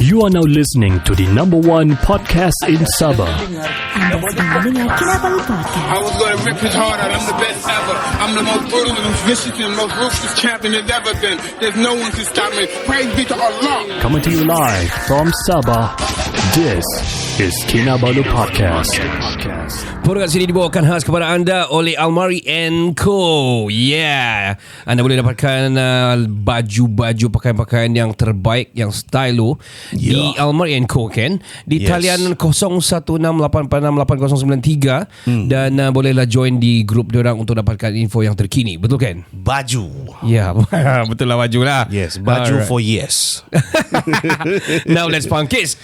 You are now listening to the number one podcast in Sabah. Anda sedang mendengar Kinabalu Podcast. I was going to rip his heart out. I'm the best ever. I'm the most brutal and vicious and most ruthless champion there's ever been. There's no one to stop me. Praise be to Allah. Coming to you live from Sabah. This is Kinabalu Podcast. Podcast ini dibawakan khas kepada anda oleh Almari Co. Yeah, anda boleh dapatkan baju-baju pakaian-pakaian yang terbaik, yang stylo di Almari Co kan, di talian 0168468093 dan bolehlah join di grup diorang untuk dapatkan info yang terkini. Betul kan? Baju. Ya, betul lah baju lah. Yes, baju for yes. Now let's pangkis.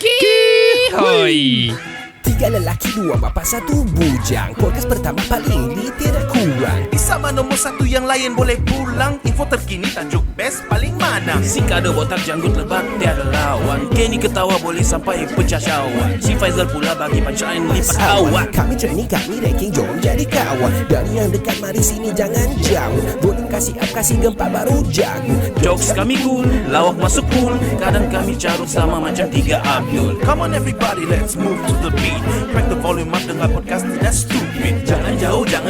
Hoi. 3 lelaki, 2 bapa, 1 bujang. Podcast pertama paling di tiada kurang. Di sama nombor 1 yang lain boleh pulang. Info terkini tajuk best paling mana. Si kada botak janggut lebat tiada lawan. Kenny ketawa boleh sampai pecah syawak. Si Faizal pula bagi punchline lipat awak. Kami training, kami ranking, jom jadi kawan. Dari yang dekat mari sini jangan jauh. Boleh kasih up, kasih gempa baru jago. Jokes kami cool, lawak masuk pool. Kadang kami carut sama macam 3 Abdul. Come on everybody, let's move to the beat. Crack the volume up, dengar podcast tidak stupid. Jangan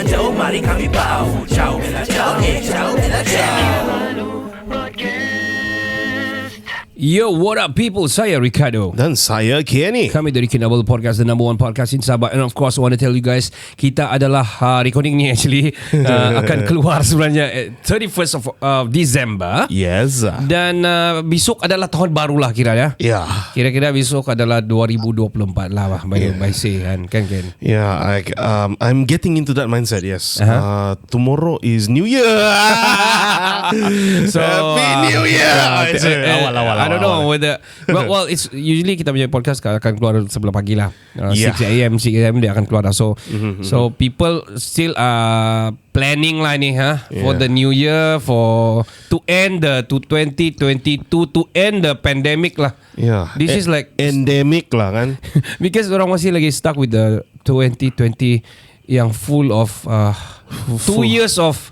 jauh, mari kami bau. Ciao, bella ciao, ciao, bella ciao. Yo, what up people? Saya Ricardo. Dan saya Kenny. Kami dari Kinabalu Podcast, the number one podcast in Sabah. And of course, I want to tell you guys, kita adalah recording ni actually akan keluar sebenarnya 31st of December. Yes. Dan besok adalah tahun baru lah kira ya. Yeah. Kira-kira besok adalah 2024 lah by say kan Ken. Yeah, I'm getting into that mindset. Yes. Tomorrow is New Year. So Happy New Year. Awal. I don't know whether well it's usually kita punya podcast akan keluar sebelah pagi lah. 6 AM dia akan keluar dah. So people still planning lah ni for the new year, for to end the 2022, to end the pandemic lah. Yeah. This is like endemic lah kan. because orang masih lagi stuck with the 2020 yang full of 2 years of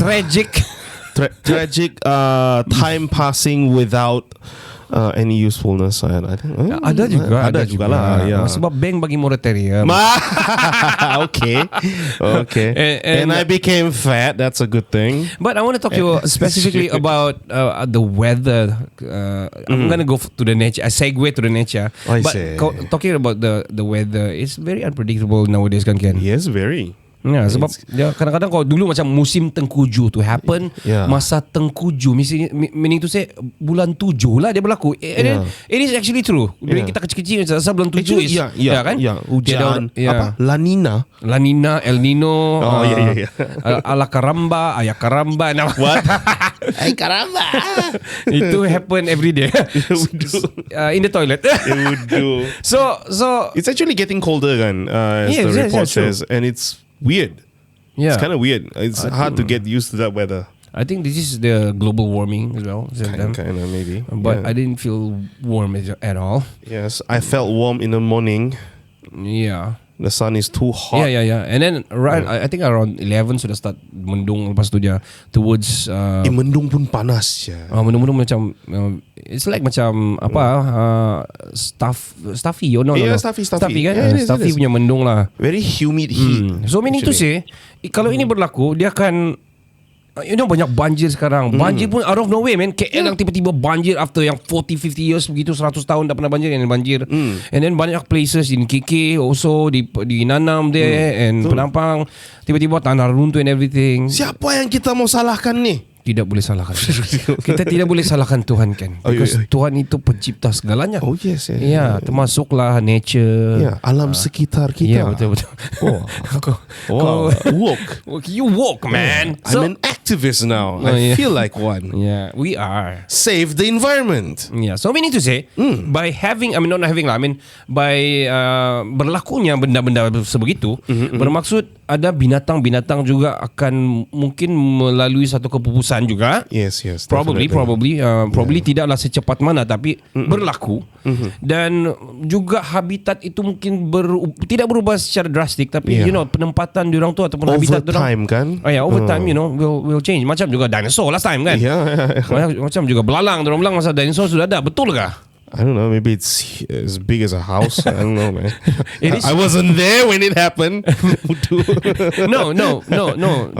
tragic time passing without any usefulness. I think ada juga lah. Yeah. Sebab bank bagi moratorium. Okay. And I became fat. That's a good thing. But I want to talk to you specifically about the weather. I'm gonna go to the nature. I segue to the nature. But talking about the weather, it's very unpredictable nowadays kan Ken? Yes, very. Ya, sebab dia kadang-kadang kalau dulu macam musim tengkujuh tu happen, masa tengkujuh meaning to say bulan 7 lah dia berlaku. And it is actually true. Bila kita kecil-kecil asal bulan 7 is kan? Hujan apa? La Nina, El Nino. Ala karamba, ayah karamba. What? Ay karamba. Itu happen every day. In the toilet. It would do. So it's actually getting colder kan, as the report says, and it's weird. Yeah, it's kind of weird. It's hard to get used to that weather. I think this is the global warming as well. Kind of maybe. But I didn't feel warm at all. Yes, I felt warm in the morning. Yeah. The sun is too hot. Yeah. And then I think around 11 sudah start mendung. Lepas tu dia towards mendung pun panas ya. Mendung macam it's like macam stuffy. Stuffy kan? Stuffy punya mendung lah. Very humid heat. So meaning to say, kalau ini berlaku, dia akan banyak banjir sekarang. Banjir pun out of nowhere man. KL yang tiba-tiba banjir after yang 40-50 years begitu, 100 tahun tak pernah banjir, yang banjir. And then banyak places in KK also di Nanam there and Penampang tiba-tiba tanah runtuh and everything. Siapa yang kita mau salahkan ni? Tidak boleh salahkan. Kita tidak boleh salahkan Tuhan kan. Because Tuhan itu pencipta segalanya. Oh yes. Ya, termasuklah nature. Ya, alam sekitar kita. Ya, betul. You walk man. I'm an activist now. I feel like one. Yeah, we are. Save the environment. Yeah, so we need to say by having, by berlakunya benda-benda sebegitu, bermaksud ada binatang-binatang juga akan mungkin melalui satu kepupusan juga. Yes. Probably tidaklah secepat mana, tapi berlaku. Dan juga habitat itu mungkin tidak berubah secara drastik, tapi penempatan diorang tu ataupun habitat diorang over time kan. Over time will change. Macam juga dinosaur last time kan. Macam juga belalang, diorang bilang masa dinosaur sudah ada. Betul kah? I don't know. Maybe it's as big as a house. I don't know, man. It is- I wasn't there when it happened. No.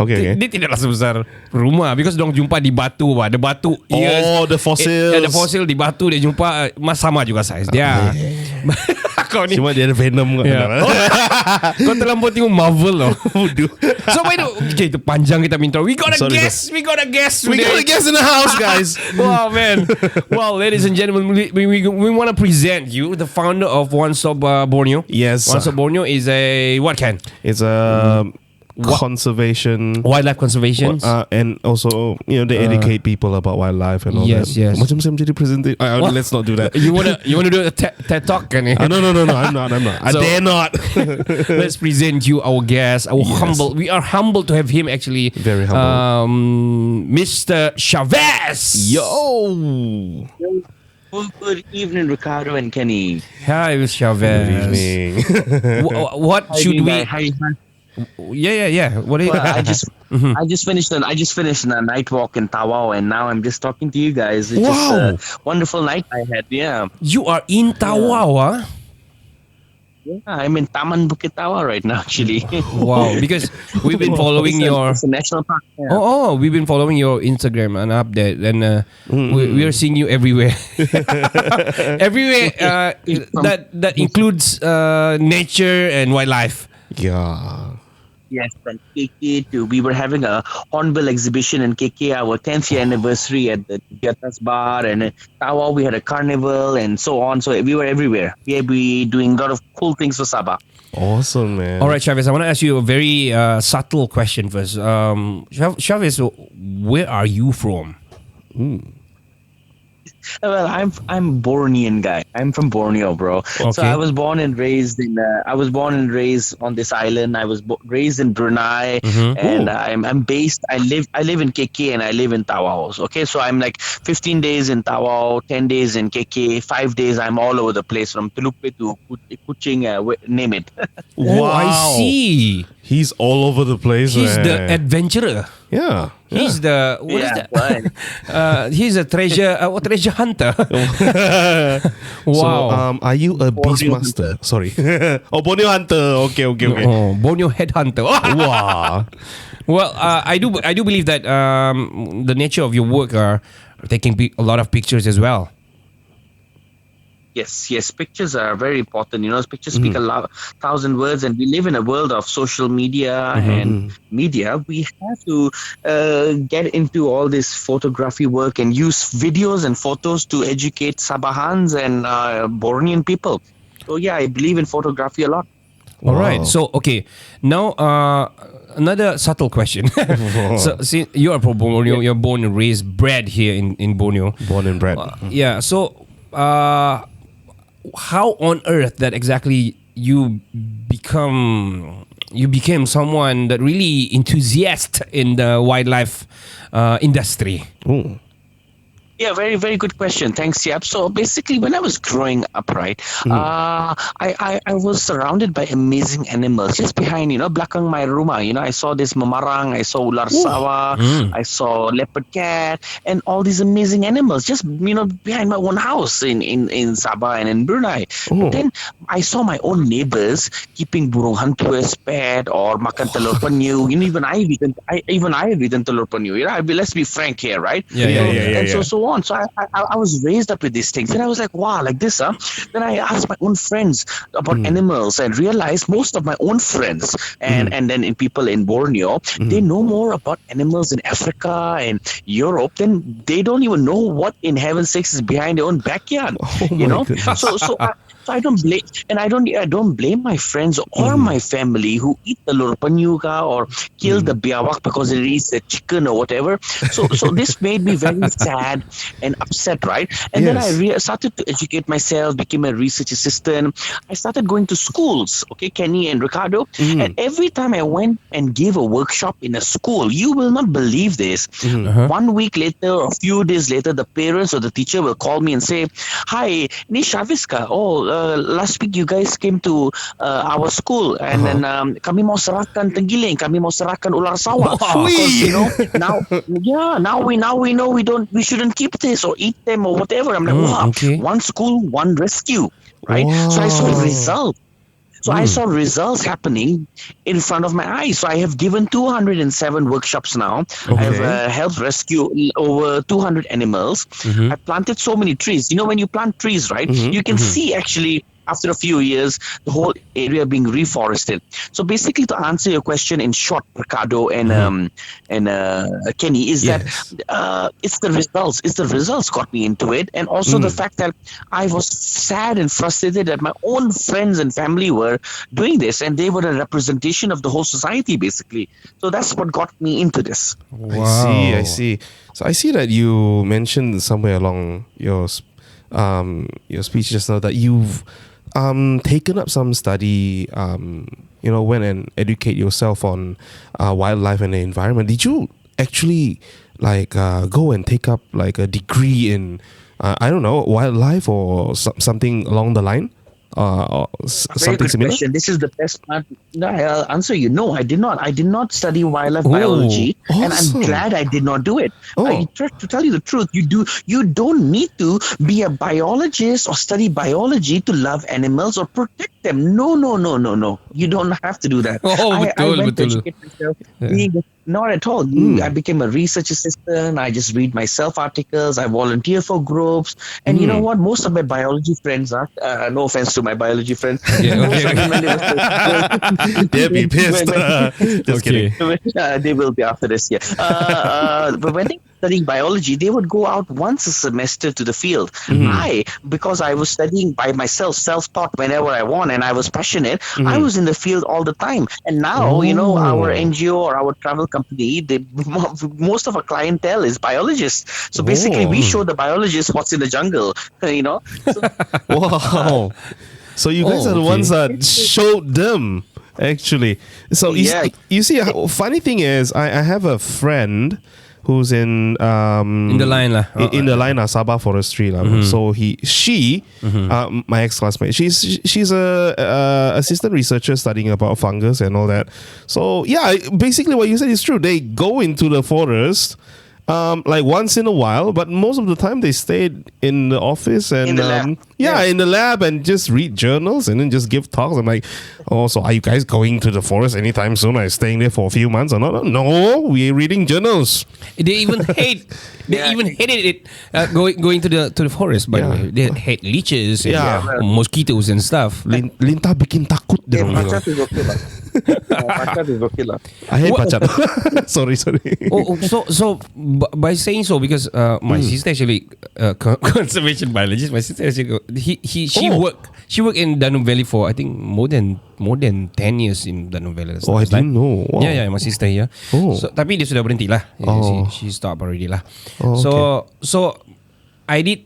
Okay. Dia tidaklah sebesar rumah because dong jumpa di batu, Ada batu. Oh, the fossils. Ada fosil di batu dia jumpa sama juga saiz dia. Kau ni. Cuma dia ada venom. Yeah. Kau terlampau tengok Marvel loh. So by the okay, itu panjang kita minta. We got a guest. We got a guest in the house, guys. Wow, man. Well, ladies and gentlemen, we want to present you the founder of 1Stop Borneo. Yes. 1Stop Borneo is a what kind? It's a conservation, Wildlife conservation. and also they educate people about wildlife and all that. Yes. Macam saya menjadi presentation. Let's not do that. You wanna do a TED talk, can you? No. I'm not. I dare not. Let's present you our guest. We are humbled to have him actually. Very humble. Mr. Shavez. Yo. Good evening, Ricardo and Kenny. Hi, Mr. Chavez. Good evening. What should we? Hi. Yeah. What are you? Well, I just finished a night walk in Tawau, and now I'm just talking to you guys. It's just a wonderful night I had. Yeah. You are in Tawau, huh? Yeah, I'm in Taman Bukit Tawau right now, actually. Wow, because we've been following It's a national park. Yeah. Oh, we've been following your Instagram and update, and we are seeing you everywhere. Everywhere that includes nature and wildlife. Yeah. Yes, from KK too. We were having a hornbill exhibition in KK, our 10th year anniversary at the Jatas Bar, and in Tawau we had a carnival and so on. So we were everywhere. We doing a lot of cool things for Sabah. Awesome, man. All right, Shavez, I want to ask you a very subtle question first. Shavez, where are you from? Well, I'm Bornean guy. I'm from Borneo, bro. Okay. So I was born and raised on this island. I was raised in Brunei, and I'm based. I live in KK and I live in Tawau. Okay, so I'm like 15 days in Tawau, 10 days in KK, 5 days. I'm all over the place from Tulupe to Kuching, name it. Oh, I see. He's all over the place. He's man. the adventurer. Yeah. He's the what is that? Right. He's a treasure hunter. Wow. So, are you a beastmaster? Sorry. Borneo hunter. Okay. Oh, Borneo headhunter. Wow. Well, I do believe that the nature of your work are taking a lot of pictures as well. Yes. Pictures are very important. Pictures speak 1,000 words, and we live in a world of social media and media. We have to get into all this photography work and use videos and photos to educate Sabahans and Bornean people. So yeah, I believe in photography a lot. All right. So okay, now another subtle question. So see, you are from Borneo. You're born and raised, bred here in Borneo. Born and bred. Yeah. So how on earth that exactly you became someone that really enthusiast in the wildlife industry? Ooh. Yeah, very, very good question. Thanks, Yap. So basically, when I was growing up, right, I was surrounded by amazing animals just behind, belakang my rumah. I saw this mamarang, I saw ular sawah, I saw leopard cat, and all these amazing animals just, behind my own house in Sabah and in Brunei. But then I saw my own neighbors keeping burung hantu as pet or makan telur penyu. Even I have eaten telur penyu. Let's be frank here, right? Yeah. So on. So I was raised up with these things, and I was like, wow, like this, huh? Then I asked my own friends about animals and realized most of my own friends and then in people in Borneo, they know more about animals in Africa and Europe than they don't even know what in heaven's sakes is behind their own backyard. So I don't blame, and I don't blame my friends or my family who eat the telur penyu or kill the biawak because it eats the chicken or whatever. So this made me very sad and upset, right? And then I started to educate myself, became a research assistant. I started going to schools, okay, Kenny and Ricardo. And every time I went and gave a workshop in a school, you will not believe this. 1 week later or a few days later, the parents or the teacher will call me and say, "Hi, ni Shavez ka? Last week you guys came to our school and then kami mau serahkan tenggiling, kami mau serahkan ular sawah." Because, now we know we shouldn't keep this or eat them or whatever. I'm like, wow, okay. one school, one rescue, right? So I saw results. So I saw results happening in front of my eyes. So I have given 207 workshops now. I have helped rescue over 200 animals. I planted so many trees. You know, when you plant trees, right, you can see actually after a few years, the whole area being reforested. So basically, to answer your question in short, Ricardo and Kenny, is that it's the results. It's the results got me into it, and also the fact that I was sad and frustrated that my own friends and family were doing this, and they were a representation of the whole society, basically. So that's what got me into this. Wow. I see. So I see that you mentioned somewhere along your speech just now that you've taken up some study, went and educate yourself on wildlife and the environment. Did you actually go and take up like a degree in wildlife or something along the line? Or something similar? Question. This is the best part. No, I'll answer you. No, I did not. I did not study wildlife biology, awesome. and I'm glad I did not do it. To tell you the truth, you don't need to be a biologist or study biology to love animals or protect them. No. You don't have to do that. I went to educate myself. Not at all. I became a research assistant. I just read myself articles. I volunteer for groups. And you know what? Most of my biology friends are, no offense to my biology friends. They'll be pissed. Just kidding. They will be after this, but when they studying biology, they would go out once a semester to the field. Because I was studying by myself, self-taught whenever I want, and I was passionate, I was in the field all the time. And now, our NGO or our travel company, most of our clientele is biologists. So basically, we show the biologists what's in the jungle, So, wow. So you guys are the ones that showed them, actually. So you see, funny thing is, I have a friend who's in the line Sabah Forestry So she my ex-classmate, she's a assistant researcher studying about fungus and all that. So basically what you said is true. They go into the forest like once in a while, but most of the time they stayed in the office and in the lab and just read journals and then just give talks. I'm like, so are you guys going to the forest anytime soon? Are you staying there for a few months or not? No, we're reading journals. They even hated it going to the forest. By the way, they hate leeches, and mosquitoes and stuff. Lintah bikin takut dia. I hate pacat. Sorry. So by saying so, because my sister actually conservation biologist. My sister actually she worked in Danum Valley for I think more than 10 years in Danum Valley. I didn't know. Wow. Yeah, my sister here. So, tapi dia sudah berhenti lah. She stopped already lah. So I did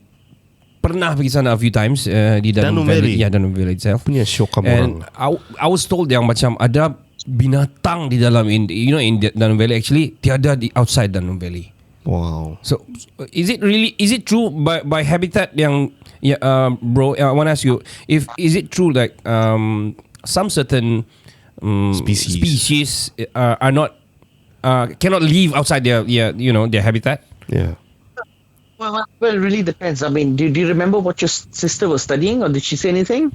pernah pergi sana a few times di Danum Valley. Yeah, Danum Valley itself. Punya show kamu and I was told yang macam ada binatang di dalam in Danum Valley actually tiada di outside Danum Valley. Wow. So is it true by habitat yang bro, I want to ask you is it true like some certain species are not cannot live outside their habitat? Yeah. Well, it really depends. I mean, do you remember what your sister was studying, or did she say anything?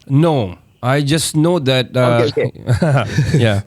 No, I just know that. Okay. Yeah.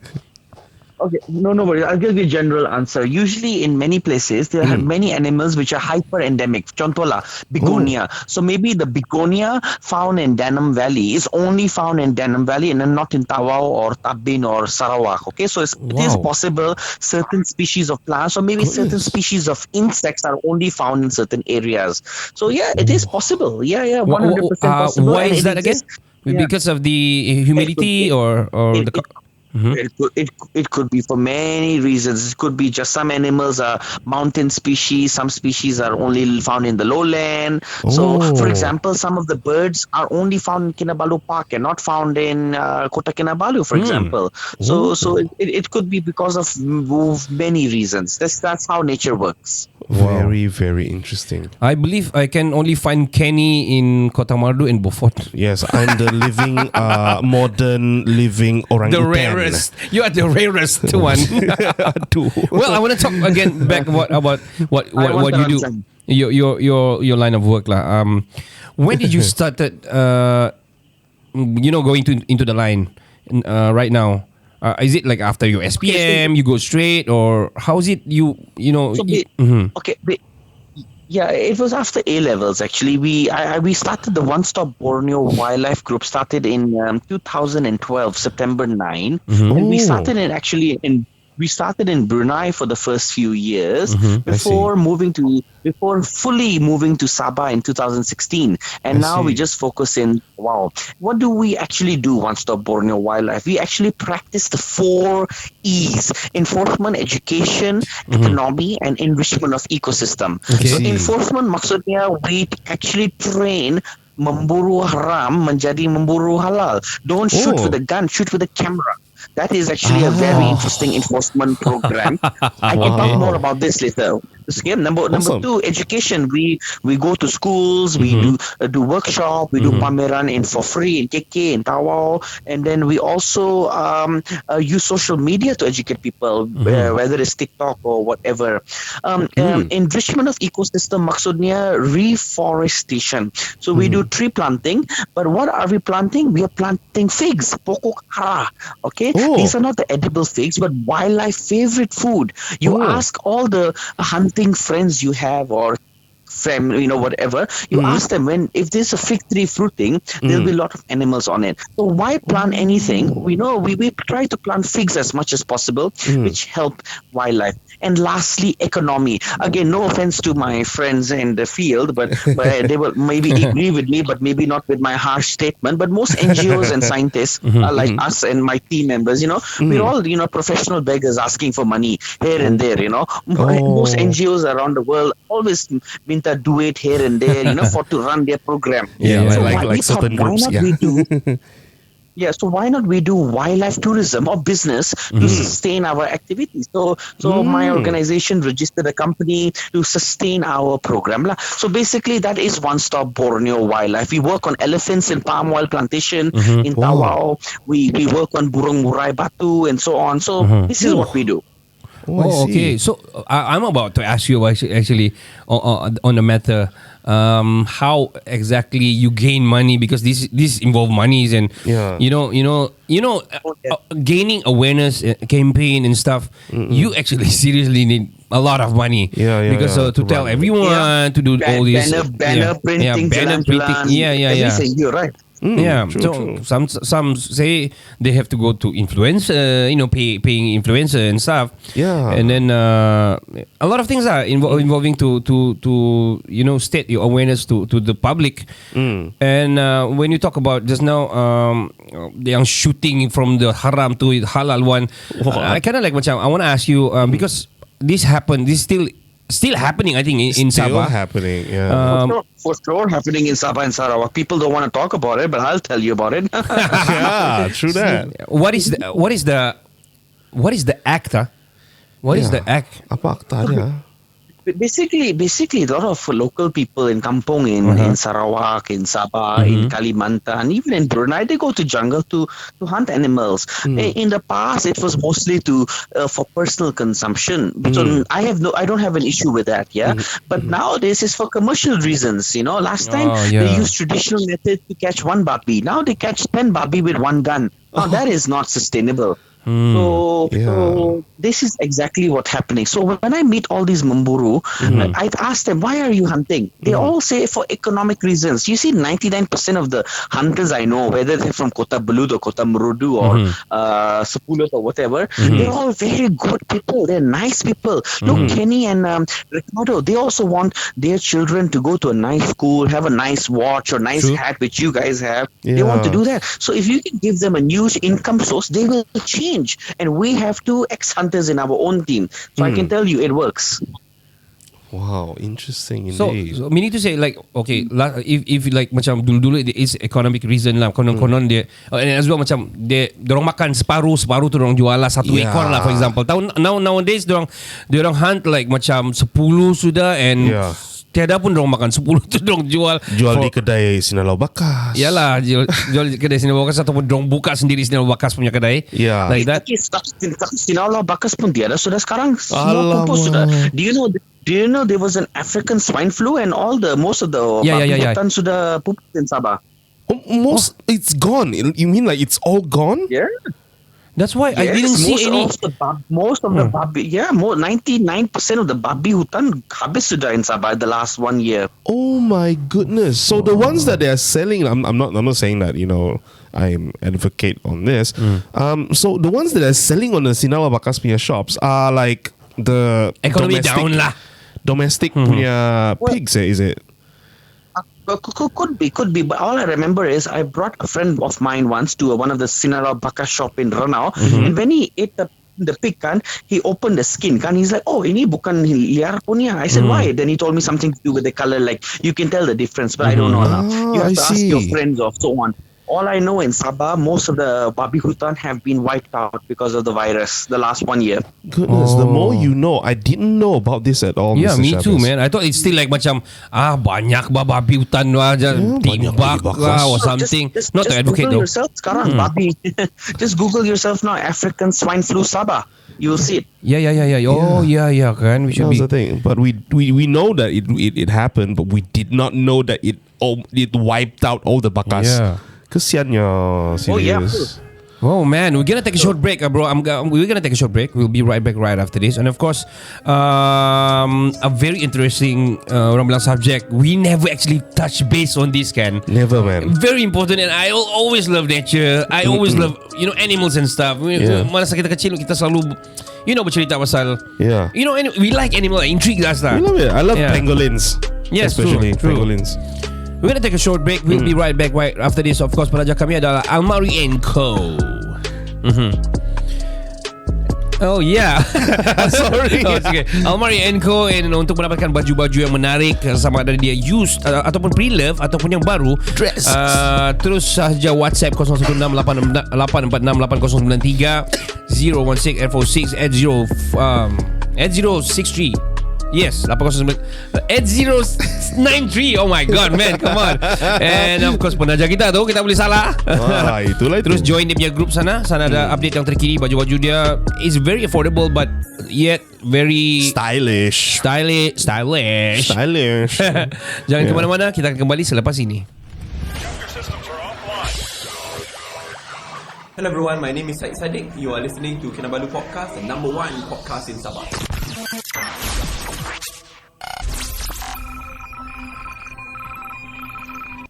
Okay, no worries. I'll give you a general answer. Usually in many places, there are many animals which are hyper-endemic. Contohlah, begonia. So maybe the begonia found in Danum Valley is only found in Danum Valley and not in Tawau or Tabin or Sarawak. Okay, so it is possible certain species of plants or maybe certain species of insects are only found in certain areas. So it is possible. 100% possible. Why is that again? Because of the humidity or the... It could be for many reasons. It could be just some animals are mountain species, some species are only found in the lowland. So, for example, some of the birds are only found in Kinabalu Park and not found in Kota Kinabalu, for example. So it could be because of many reasons. That's how nature works. Very, very interesting. I believe I can only find Kenny in Kota Mardu and Beaufort. Yes, I'm the living, modern living orangutan. The rarest. You are the rarest one. Well, I want to talk again back about what you do. your line of work lah. When did you started going into the line right now? Is it like after your SPM you go straight, or how is it Yeah, it was after A levels actually. We started the One Stop Borneo Wildlife Group started in 2012 September 9, and we started we started in Brunei for the first few years before fully moving to Sabah in 2016. And now we just focus in, what do we actually do, One Stop Borneo Wildlife? We actually practice the 4 E's: enforcement, education, economy, and enrichment of ecosystem. So enforcement maksudnya we actually train memburu haram menjadi memburu halal. Don't shoot with a gun, shoot with a camera. That is actually a very interesting enforcement program. I can talk more about this later. Okay, number 2, education. We go to schools, we do workshop, we do pameran for free in KK, in Tawau, and then we also use social media to educate people, whether it's TikTok or whatever. Enrichment of ecosystem maksudnya reforestation. So we do tree planting, but what are we planting? We are planting figs, pokok ara. Okay, these are not the edible figs, but wildlife favorite food. You ask all the hunting friends you have, or family, whatever, you ask them, if there's a fig tree fruiting, there'll be a lot of animals on it. So why plant anything? We try to plant figs as much as possible, which help wildlife. And lastly, economy. Again, no offense to my friends in the field, but they will maybe agree with me, but maybe not with my harsh statement. But most NGOs and scientists are like us and my team members, we're all, professional beggars asking for money here and there, Most NGOs around the world always minta duit here and there, for to run their program. Like certain groups. So why not we do wildlife tourism or business to sustain our activities? So my organization registered a company to sustain our program. So basically that is One Stop Borneo Wildlife. We work on elephants and palm oil plantation in Tawau. We work on burung Murai Batu and so on. So this is what we do. Okay. So I'm about to ask you actually on the matter, how exactly you gain money, because this involve monies and gaining awareness campaign and stuff. You actually seriously need a lot of money because to tell everyone to do all this banner printing, everything. You're right. True. Some say they have to go to influencer, paying influencer and stuff. And then a lot of things are involving to state your awareness to the public. And when you talk about just now, the shooting from the haram to halal one, I kind of like I want to ask you because this happened. This still happening, I think, in Sabah. Still happening, For sure happening in Sabah and Sarawak. People don't want to talk about it, but I'll tell you about it. True that. What is the act? What is the act? Apa aktanya? Basically, a lot of local people in Kampong, in Sarawak, in Sabah, in Kalimantan, even in Brunei, they go to jungle to hunt animals. In the past, it was mostly for personal consumption. So I don't have an issue with that. But nowadays, it's for commercial reasons. Last time they used traditional method to catch one babi. Now they catch 10 babi with one gun. Now that is not sustainable. So this is exactly what's happening. So when I meet all these memburu, I ask them, why are you hunting? They all say for economic reasons. You see, 99% of the hunters I know, whether they're from Kota Belud or Kota Merudu or Sepuluh or whatever, they're all very good people. They're nice people. Look, Kenny and Ricardo, they also want their children to go to a nice school, have a nice watch or nice hat, which you guys have. They want to do that. So if you can give them a huge income source, they will change. And we have 2 ex-hunters in our own team. So I can tell you it works. Wow, interesting indeed. So meaning to say, like, okay, if like macam dulu it's economic reason lah, konon dia, and as well macam dorang makan separuh tu dorang jual lah 1 ekor lah, for example. Nowadays dorang hunt like macam 10 sudah, and tiada pun dorang makan 10 tu dorang jual di kedai Sinalau Bakas. Yalah, jual di kedai Sinalau Bakas, ataupun dorang buka sendiri Sinalau Bakas punya kedai. Like that. Sinalau Bakas pun tiada sudah sekarang. Semua pupus sudah. Do Do you know there was an African swine flu and most of the hutan sudah pupus in Sabah? It's gone. You mean like it's all gone? Yeah. That's why I didn't see any. Most of the babi, 99% of the babi hutan habis sudah in Sabah the last 1 year. Oh my goodness! So the ones that they are selling, I'm not saying that I'm advocate on this. So the ones that are selling on the Sinala Bakas punya shops are like the economy down lah. Domestic punya pigs, is it? Could be, but all I remember is I brought a friend of mine once to one of the Sinara Baka shop in Ranau, and when he ate the pig kan, he opened the skin kan, he's like, oh ini bukan liar punya. I said why? Then he told me something to do with the color, like you can tell the difference, but I don't know now. You have to ask your friends or so on. All I know in Sabah, most of the babi hutan have been wiped out because of the virus the last 1 year. Goodness, the more you know. I didn't know about this at all. Yeah, Mr. me Shavez. too, man. I thought it's still like macam banyak babi hutan lah, timbak lah or something. Not to advocate Google though. yourself sekarang babi. Just Google yourself now, African swine flu Sabah. You will see it. Yeah. Oh, yeah, kan. We should That's be. the thing. But we know that it happened, but we did not know that it wiped out all the bakas. Yeah. Kesiannya, serious. Oh man, we're gonna take a short break, bro. We're gonna take a short break. We'll be right back right after this. And of course, a very interesting orang bilang subject. We never actually touch base on this, kan? Never, man. Very important, and I always love nature. I always love animals and stuff. Masa kita kecil, kita selalu bercerita pasal. Yeah. We like animal, intrigue us lah. I love it. I love pangolins. Yes, especially true. pangolins. We're gonna take a short break. We'll be right back right after this. Of course, penaja kami adalah Almari Co. Oh yeah. Sorry. Okay. Almari Co. And untuk mendapatkan baju-baju yang menarik, sama ada dia used ataupun pre-love ataupun yang baru, dress. Terus sahaja WhatsApp 0168888093 016 8063. Yes, 8093. Oh my god, man, come on. And of course penaja kita tu, kita boleh salah. Itulah itu. Terus join dia punya group sana. Sana ada update yang terkini. Baju-baju dia is very affordable but yet very stylish. Jangan ke mana-mana. Kita akan kembali selepas ini. Hello everyone, my name is Syed Saddiq. You are listening to Kinabalu Podcast, the #1 podcast in Sabah.